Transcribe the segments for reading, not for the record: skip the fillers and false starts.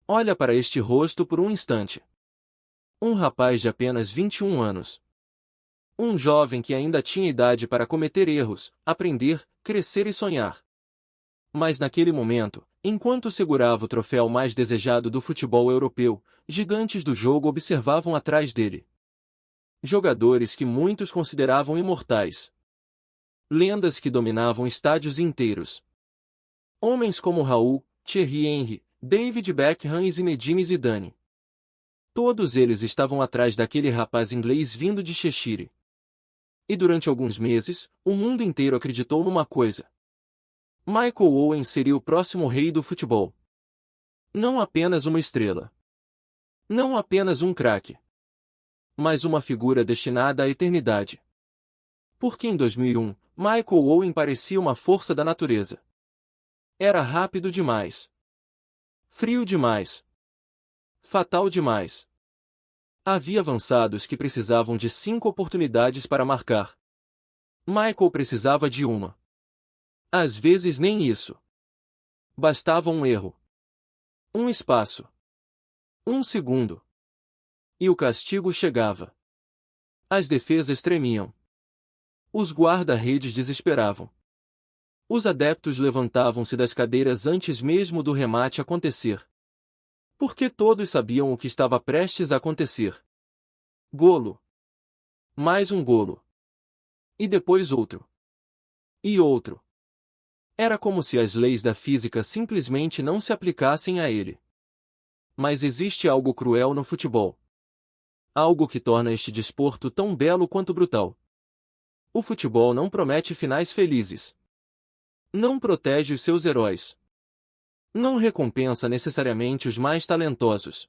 Olha para este rosto por um instante. Um rapaz de apenas 21 anos. Um jovem que ainda tinha idade para cometer erros, aprender, crescer e sonhar. Mas naquele momento, enquanto segurava o troféu mais desejado do futebol europeu, gigantes do jogo observavam atrás dele. Jogadores que muitos consideravam imortais. Lendas que dominavam estádios inteiros. Homens como Raul, Thierry Henry, David Beckham e Zinedine Zidane. Todos eles estavam atrás daquele rapaz inglês vindo de Cheshire. E durante alguns meses, o mundo inteiro acreditou numa coisa. Michael Owen seria o próximo rei do futebol. Não apenas uma estrela. Não apenas um craque. Mas uma figura destinada à eternidade. Porque em 2001, Michael Owen parecia uma força da natureza. Era rápido demais. Frio demais. Fatal demais. Havia avançados que precisavam de 5 oportunidades para marcar. Michael precisava de uma. Às vezes nem isso. Bastava um erro. Um espaço. Um segundo. E o castigo chegava. As defesas tremiam. Os guarda-redes desesperavam. Os adeptos levantavam-se das cadeiras antes mesmo do remate acontecer. Porque todos sabiam o que estava prestes a acontecer. Golo. Mais um golo. E depois outro. E outro. Era como se as leis da física simplesmente não se aplicassem a ele. Mas existe algo cruel no futebol. Algo que torna este desporto tão belo quanto brutal. O futebol não promete finais felizes. Não protege os seus heróis. Não recompensa necessariamente os mais talentosos.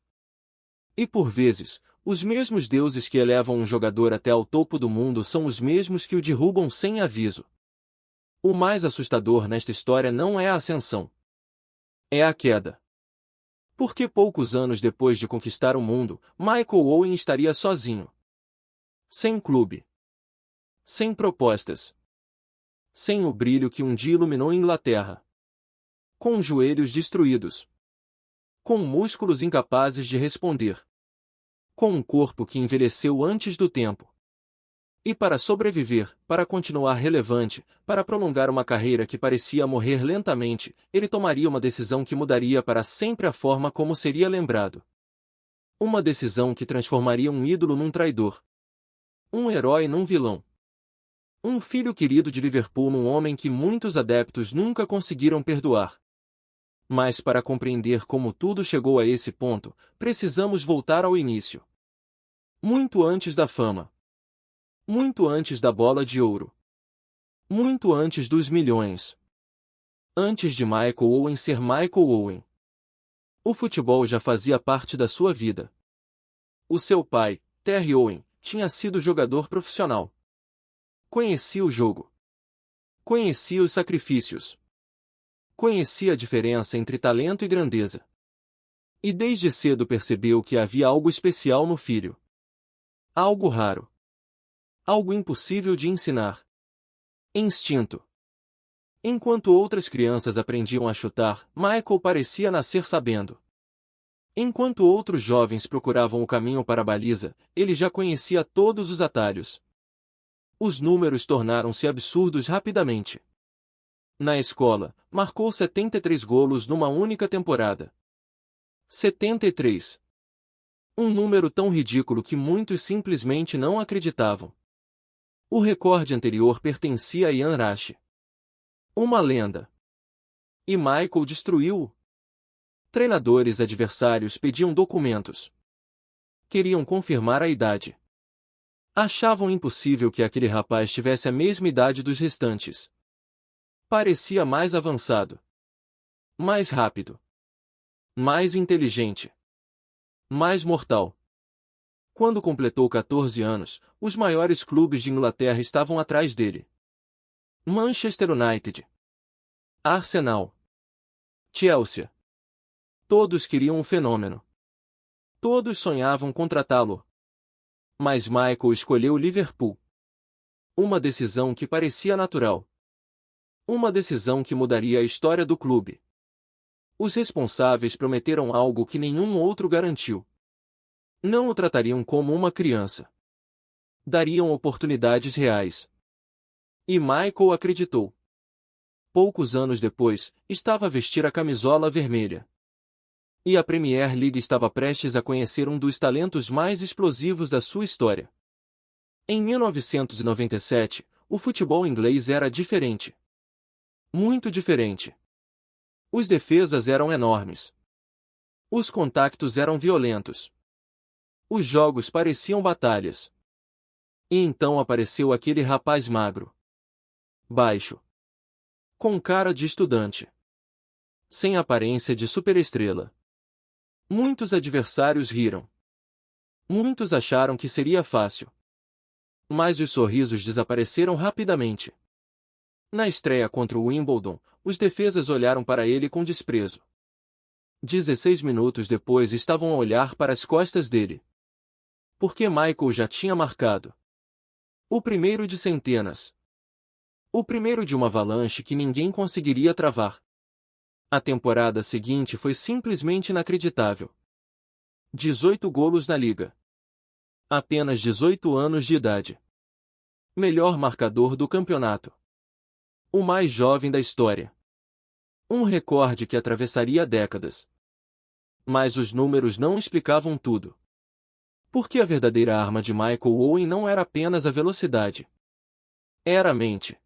E por vezes, os mesmos deuses que elevam um jogador até ao topo do mundo são os mesmos que o derrubam sem aviso. O mais assustador nesta história não é a ascensão. É a queda. Porque poucos anos depois de conquistar o mundo, Michael Owen estaria sozinho. Sem clube. Sem propostas. Sem o brilho que um dia iluminou Inglaterra. Com os joelhos destruídos. Com músculos incapazes de responder. Com um corpo que envelheceu antes do tempo. E para sobreviver, para continuar relevante, para prolongar uma carreira que parecia morrer lentamente, ele tomaria uma decisão que mudaria para sempre a forma como seria lembrado. Uma decisão que transformaria um ídolo num traidor. Um herói num vilão. Um filho querido de Liverpool num homem que muitos adeptos nunca conseguiram perdoar. Mas para compreender como tudo chegou a esse ponto, precisamos voltar ao início. Muito antes da fama. Muito antes da bola de ouro. Muito antes dos milhões. Antes de Michael Owen ser Michael Owen. O futebol já fazia parte da sua vida. O seu pai, Terry Owen, tinha sido jogador profissional. Conhecia o jogo. Conhecia os sacrifícios. Conhecia a diferença entre talento e grandeza. E desde cedo percebeu que havia algo especial no filho. Algo raro. Algo impossível de ensinar. Instinto. Enquanto outras crianças aprendiam a chutar, Michael parecia nascer sabendo. Enquanto outros jovens procuravam o caminho para a baliza, ele já conhecia todos os atalhos. Os números tornaram-se absurdos rapidamente. Na escola, marcou 73 golos numa única temporada. 73. Um número tão ridículo que muitos simplesmente não acreditavam. O recorde anterior pertencia a Ian Rush. Uma lenda. E Michael destruiu-o. Treinadores adversários pediam documentos. Queriam confirmar a idade. Achavam impossível que aquele rapaz tivesse a mesma idade dos restantes. Parecia mais avançado. Mais rápido. Mais inteligente. Mais mortal. Quando completou 14 anos, os maiores clubes de Inglaterra estavam atrás dele. Manchester United. Arsenal. Chelsea. Todos queriam um fenômeno. Todos sonhavam contratá-lo. Mas Michael escolheu Liverpool. Uma decisão que parecia natural. Uma decisão que mudaria a história do clube. Os responsáveis prometeram algo que nenhum outro garantiu. Não o tratariam como uma criança. Dariam oportunidades reais. E Michael acreditou. Poucos anos depois, estava a vestir a camisola vermelha. E a Premier League estava prestes a conhecer um dos talentos mais explosivos da sua história. Em 1997, o futebol inglês era diferente. Muito diferente. Os defesas eram enormes. Os contactos eram violentos. Os jogos pareciam batalhas. E então apareceu aquele rapaz magro. Baixo. Com cara de estudante. Sem aparência de superestrela. Muitos adversários riram. Muitos acharam que seria fácil. Mas os sorrisos desapareceram rapidamente. Na estreia contra o Wimbledon, os defesas olharam para ele com desprezo. 16 minutos depois estavam a olhar para as costas dele. Porque Michael já tinha marcado. O primeiro de centenas. O primeiro de uma avalanche que ninguém conseguiria travar. A temporada seguinte foi simplesmente inacreditável. 18 golos na liga. Apenas 18 anos de idade. Melhor marcador do campeonato. O mais jovem da história. Um recorde que atravessaria décadas. Mas os números não explicavam tudo. Porque a verdadeira arma de Michael Owen não era apenas a velocidade. Era a mente.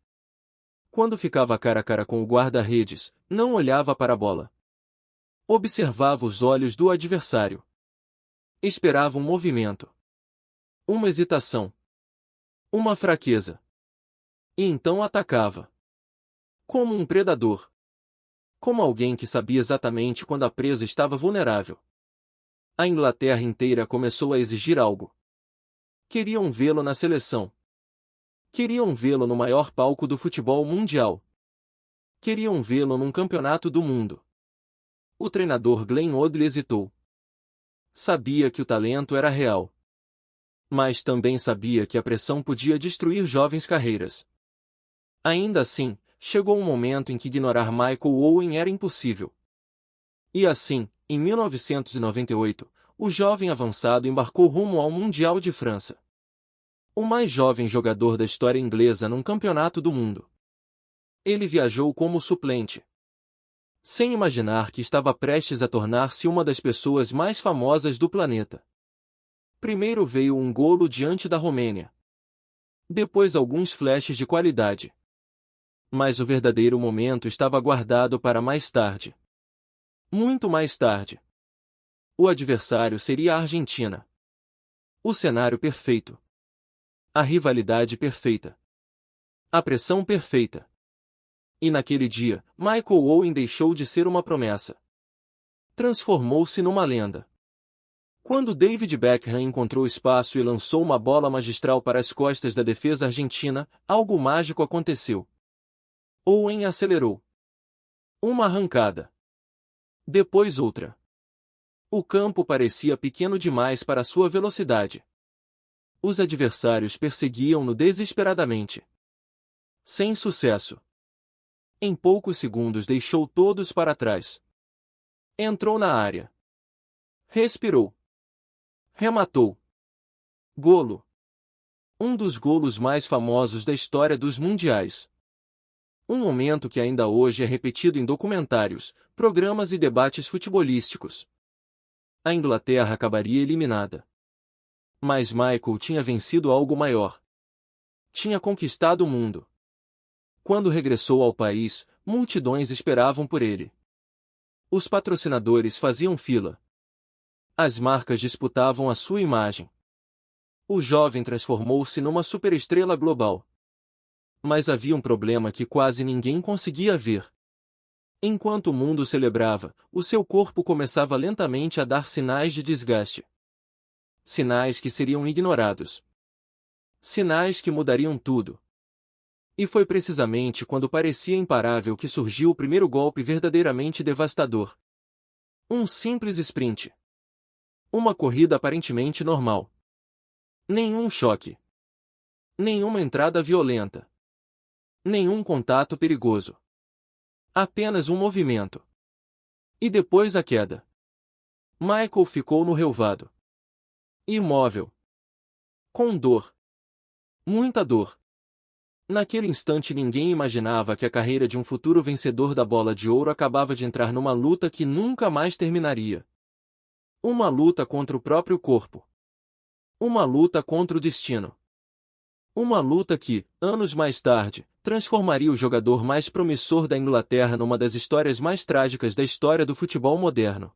Quando ficava cara a cara com o guarda-redes, não olhava para a bola. Observava os olhos do adversário. Esperava um movimento. Uma hesitação. Uma fraqueza. E então atacava. Como um predador. Como alguém que sabia exatamente quando a presa estava vulnerável. A Inglaterra inteira começou a exigir algo. Queriam vê-lo na seleção. Queriam vê-lo no maior palco do futebol mundial. Queriam vê-lo num campeonato do mundo. O treinador Glenn Hoddle hesitou. Sabia que o talento era real. Mas também sabia que a pressão podia destruir jovens carreiras. Ainda assim, chegou um momento em que ignorar Michael Owen era impossível. E assim, em 1998, o jovem avançado embarcou rumo ao Mundial de França. O mais jovem jogador da história inglesa num campeonato do mundo. Ele viajou como suplente. Sem imaginar que estava prestes a tornar-se uma das pessoas mais famosas do planeta. Primeiro veio um golo diante da Romênia. Depois alguns flashes de qualidade. Mas o verdadeiro momento estava guardado para mais tarde. Muito mais tarde. O adversário seria a Argentina. O cenário perfeito. A rivalidade perfeita. A pressão perfeita. E naquele dia, Michael Owen deixou de ser uma promessa. Transformou-se numa lenda. Quando David Beckham encontrou espaço e lançou uma bola magistral para as costas da defesa argentina, algo mágico aconteceu. Owen acelerou. Uma arrancada. Depois outra. O campo parecia pequeno demais para sua velocidade. Os adversários perseguiam-no desesperadamente. Sem sucesso. Em poucos segundos deixou todos para trás. Entrou na área. Respirou. Rematou. Golo. Um dos golos mais famosos da história dos mundiais. Um momento que ainda hoje é repetido em documentários, programas e debates futebolísticos. A Inglaterra acabaria eliminada. Mas Michael tinha vencido algo maior. Tinha conquistado o mundo. Quando regressou ao país, multidões esperavam por ele. Os patrocinadores faziam fila. As marcas disputavam a sua imagem. O jovem transformou-se numa superestrela global. Mas havia um problema que quase ninguém conseguia ver. Enquanto o mundo celebrava, o seu corpo começava lentamente a dar sinais de desgaste. Sinais que seriam ignorados. Sinais que mudariam tudo. E foi precisamente quando parecia imparável que surgiu o primeiro golpe verdadeiramente devastador. Um simples sprint. Uma corrida aparentemente normal. Nenhum choque. Nenhuma entrada violenta. Nenhum contato perigoso. Apenas um movimento. E depois a queda. Michael ficou no relvado. Imóvel. Com dor. Muita dor. Naquele instante ninguém imaginava que a carreira de um futuro vencedor da Bola de Ouro acabava de entrar numa luta que nunca mais terminaria. Uma luta contra o próprio corpo. Uma luta contra o destino. Uma luta que, anos mais tarde, transformaria o jogador mais promissor da Inglaterra numa das histórias mais trágicas da história do futebol moderno.